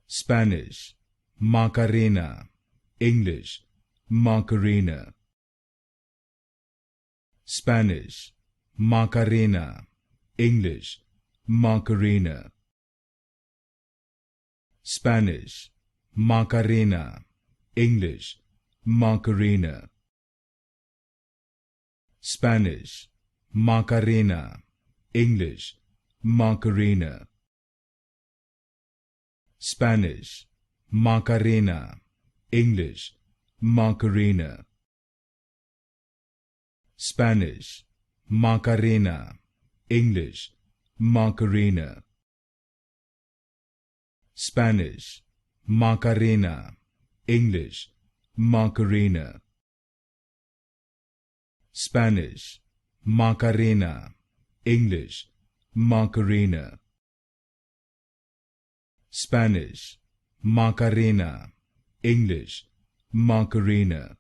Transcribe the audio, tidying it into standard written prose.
Spanish, Macarena, English, Macarena. Spanish, Macarena, English, Macarena. Spanish, Macarena, English, Macarena. Spanish, Macarena, English, Macarena. Spanish, Macarena, English, Macarena. Spanish, Macarena, English, Macarena. Spanish, Macarena, English, Macarena. Spanish, Macarena, English, Macarena. Spanish, Macarena, English, Macarena.